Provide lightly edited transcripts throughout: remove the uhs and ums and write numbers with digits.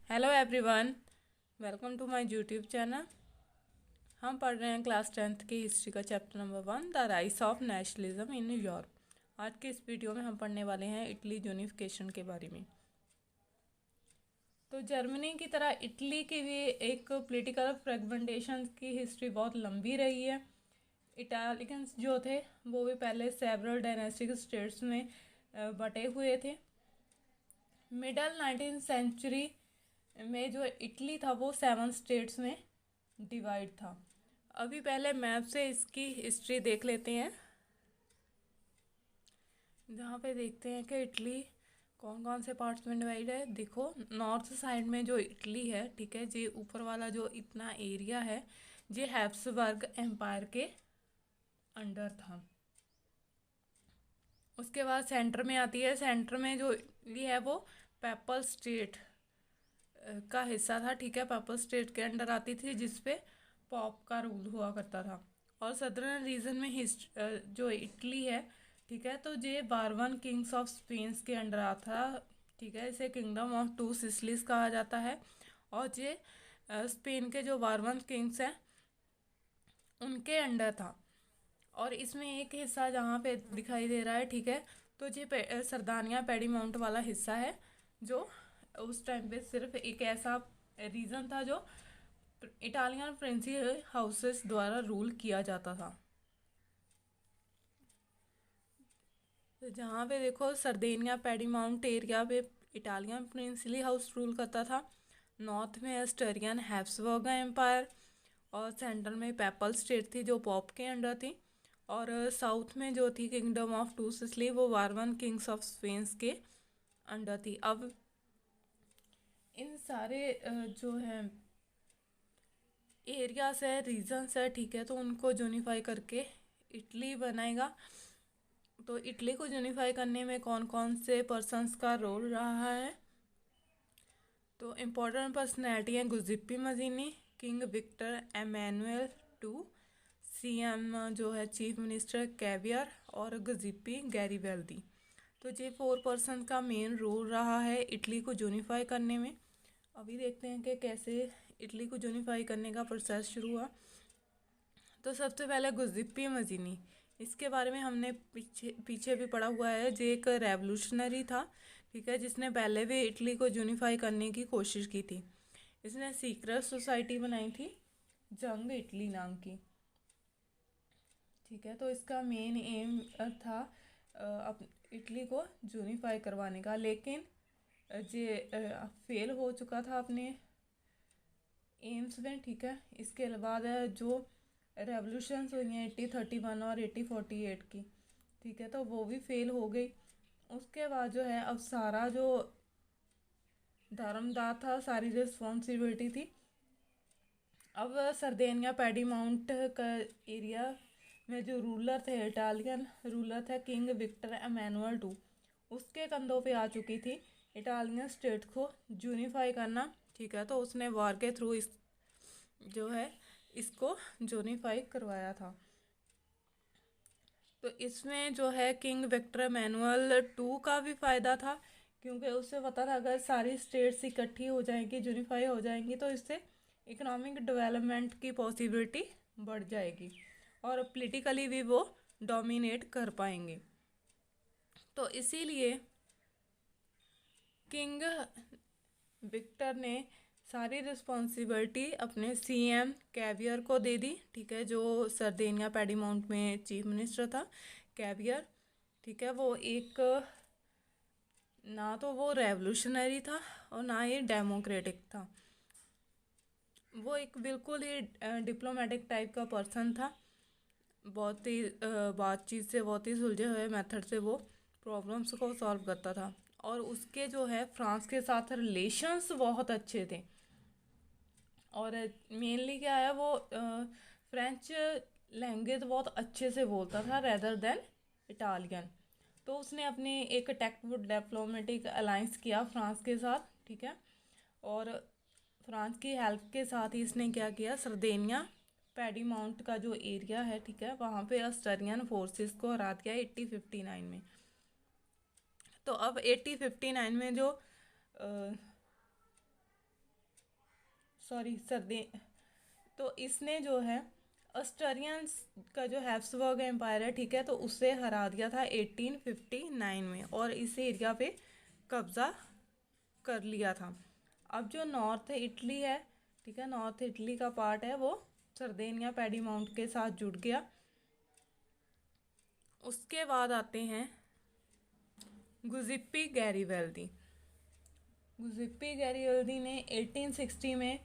Hello everyone, welcome to my YouTube channel. हम पढ़ रहे हैं क्लास 10th की हिस्ट्री का chapter number 1, the rise of nationalism in Europe. आज के इस वीडियो में हम पढ़ने वाले हैं इटली यूनिफिकेशन के बारे में। तो जर्मनी की तरह इटली की भी एक पॉलिटिकल फ्रेगमेंटेशन की हिस्ट्री बहुत लंबी रही है। इटालियंस जो थे वो भी पहले सेवरल डायनेस्टिक स्टेट्स में बटे हुए थे। मिडल 19th सेंचुरी में जो इटली था वो 7 स्टेट्स में डिवाइड था। अभी पहले मैप से इसकी हिस्ट्री देख लेते हैं, जहाँ पे देखते हैं कि इटली कौन कौन से पार्ट्स में डिवाइड है। देखो, नॉर्थ साइड में जो इटली है, ठीक है जी, ऊपर वाला जो इतना एरिया है ये हैब्सबर्ग एम्पायर के अंडर था। उसके बाद सेंटर में आती है, सेंटर में जो इटली है वो पेपल स्टेट का हिस्सा था, ठीक है, पेपल स्टेट के अंडर आती थी जिसपे पॉप का रूल हुआ करता था। और सदर्न रीजन में जो इटली है, ठीक है, तो ये बारवन किंग्स ऑफ स्पेन के अंडर आता था, ठीक है, इसे किंगडम ऑफ टू सिसिलीज कहा जाता है। और ये स्पेन के जो बारवन किंग्स हैं उनके अंडर था। और इसमें एक हिस्सा जहाँ पे दिखाई दे रहा है, ठीक है, तो ये सरदानिया पेडीमाउंट वाला हिस्सा है, जो उस टाइम पे सिर्फ एक ऐसा रीजन था जो इटालियन फ्रेंची हाउसेस द्वारा रूल किया जाता था। तो जहाँ पे देखो सरदेनिया पेडीमाउंट एरिया पे इटालियन प्रिंसली हाउस रूल करता था, नॉर्थ में एस्टरियन हैब्सबर्ग एम्पायर, और सेंट्रल में पेपल स्टेट थी जो पॉप के अंडर थी, और साउथ में जो थी किंगडम ऑफ टू सिसिली वो बारवन किंग्स ऑफ स्पेन के अंडर थी। अब इन सारे जो है एरियाज है, रीजन्स है, ठीक है, तो उनको यूनिफाई करके इटली बनाएगा। तो इटली को यूनिफाई करने में कौन कौन से पर्सन्स का रोल रहा है, तो इम्पोर्टेंट पर्सनैलिटी हैं Giuseppe Mazzini, King Victor Emmanuel two, CM जो है चीफ मिनिस्टर कैवियर, और गुजिप्पी गैरीबेल्दी। तो ये 4 पर्सन का मेन रोल रहा है इटली को यूनिफाई करने में। अभी देखते हैं कि कैसे इटली को यूनिफाई करने का प्रोसेस शुरू हुआ। तो सबसे पहले गुजिप्पी मजीनी, इसके बारे में हमने पीछे भी पढ़ा हुआ है। ये एक रेवोल्यूशनरी था, ठीक है, जिसने पहले भी इटली को यूनिफाई करने की कोशिश की थी। इसने सीक्रेट सोसाइटी बनाई थी जंग इटली नाम की, ठीक है। तो इसका मेन एम था इटली को यूनिफाई करवाने का, लेकिन ये फेल हो चुका था अपने एम्स में, ठीक है। इसके बाद जो रेवोल्यूशंस हुई हैं 1831 और 1848 की, ठीक है, तो वो भी फेल हो गई। उसके बाद जो है अब सारा जो धर्मदार था, सारी रिस्पॉन्सिबिलिटी थी अब सरदेनिया पेडीमाउंट का एरिया में जो रूलर थे, इटालियन रूलर थे किंग विक्टर एमैनुअल टू, उसके कंधों पे आ चुकी थी इटालियन स्टेट को यूनिफाई करना, ठीक है। तो उसने वॉर के थ्रू इस जो है इसको यूनिफाई करवाया था। तो इसमें जो है किंग विक्टर मैनुअल टू का भी फ़ायदा था, क्योंकि उससे पता था अगर सारी स्टेट्स इकट्ठी हो जाएंगी, यूनिफाई हो जाएंगी, तो इससे इकोनॉमिक डेवलपमेंट की पॉसिबिलिटी बढ़ जाएगी और पॉलिटिकली भी वो डोमिनेट कर पाएंगे। तो इसीलिए किंग विक्टर ने सारी रिस्पॉन्सिबिलिटी अपने सीएम कैवियर को दे दी, ठीक है, जो सरदेनिया पेडीमाउंट में चीफ मिनिस्टर था कैवियर, ठीक है। वो एक ना तो वो रेवोल्यूशनरी था और ना ही डेमोक्रेटिक था, वो एक बिल्कुल ही डिप्लोमेटिक टाइप का पर्सन था। बहुत ही बातचीत से, बहुत ही सुलझे हुए मेथड से वो प्रॉब्लम्स को सॉल्व करता था। और उसके जो है फ्रांस के साथ रिलेशंस बहुत अच्छे थे, और मेनली क्या है वो फ्रेंच लैंग्वेज बहुत अच्छे से बोलता था रेदर देन इटालियन। तो उसने अपनी एक टेक्टफुल डिप्लोमेटिक अलायंस किया फ्रांस के साथ, ठीक है। और फ्रांस की हेल्प के साथ ही इसने क्या किया, सरदेनिया पेडीमाउंट का जो एरिया है, ठीक है, वहाँ पे ऑस्ट्रियन फोर्सेस को हरा दिया 1859 में। तो अब 1859 में जो सॉरी सर्दे तो इसने जो है ऑस्ट्रियंस का जो हैब्सबर्ग एम्पायर है, ठीक है, तो उसे हरा दिया था 1859 में और इस एरिया पे कब्जा कर लिया था। अब जो नॉर्थ इटली है, ठीक है, नॉर्थ इटली का पार्ट है वो सर्देनिया पेडीमाउंट के साथ जुड़ गया। उसके बाद आते हैं गुजिप्पी गैरिबल्दी। गुजिप्पी गैरिबल्दी ने 1860 में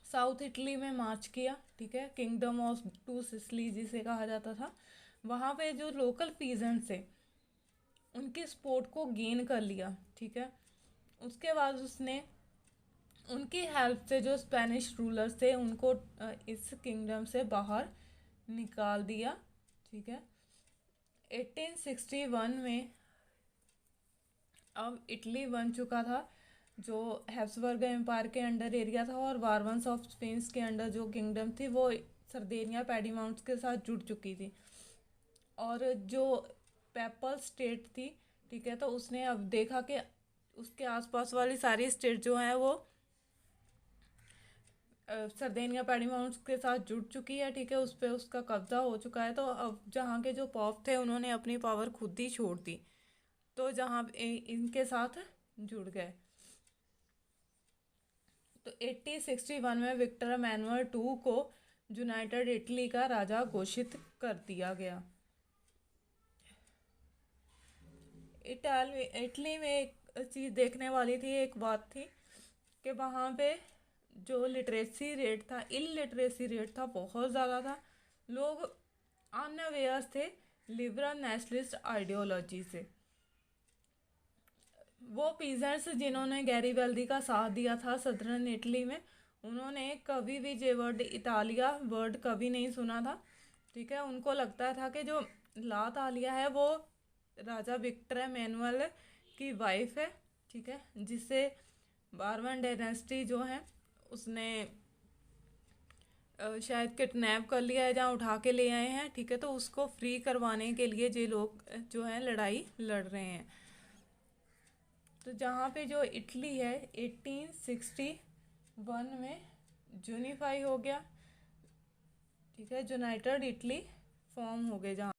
साउथ इटली में मार्च किया, ठीक है, किंगडम ऑफ टू सिसली जिसे कहा जाता था। वहाँ पे जो लोकल पीजेंट्स थे उनके सपोर्ट को गेन कर लिया, ठीक है। उसके बाद उसने उनकी हेल्प से जो स्पेनिश रूलर्स थे उनको इस किंगडम से बाहर निकाल दिया, ठीक है। 1861 में अब इटली बन चुका था जो हैब्सबर्ग एम्पायर के अंडर एरिया था, और वार्बन्स ऑफ स्पेन के अंडर जो किंगडम थी वो सर्देनिया पेडीमाउंट्स के साथ जुड़ चुकी थी। और जो पेपल स्टेट थी, ठीक है, तो उसने अब देखा कि उसके आसपास वाली सारी स्टेट जो हैं वो सर्देनिया पेडीमाउंट्स के साथ जुड़ चुकी है, ठीक है, उस पर उसका कब्जा हो चुका है। तो अब जहाँ के जो पॉप थे उन्होंने अपनी पावर खुद ही छोड़ दी, तो जहाँ इनके साथ जुड़ गए। तो 1861 में विक्टर मैनुअल टू को यूनाइटेड इटली का राजा घोषित कर दिया गया। इटली में एक चीज़ देखने वाली थी, एक बात थी कि वहाँ पे जो लिटरेसी रेट था, इलिटरेसी रेट था, बहुत ज़्यादा था। लोग अनअवेयर थे लिबरल नेशनलिस्ट आइडियोलॉजी से। वो पीजेंट्स जिन्होंने गैरिबल्दी का साथ दिया था सदर्न इटली में, उन्होंने कभी भी जे वर्ड इतालिया वर्ड कभी नहीं सुना था, ठीक है। उनको लगता था कि जो ला तालिया है वो राजा विक्टर मैनुअल की वाइफ है, ठीक है, जिसे बारवन डायनेस्टी जो है उसने शायद किडनैप कर लिया है, जहाँ उठा के ले आए हैं, ठीक है। तो उसको फ्री करवाने के लिए ये लोग जो है लड़ाई लड़ रहे हैं। तो जहाँ पे जो इटली है 1861 में यूनिफाई हो गया, ठीक है, यूनाइटेड इटली फॉर्म हो गए जहाँ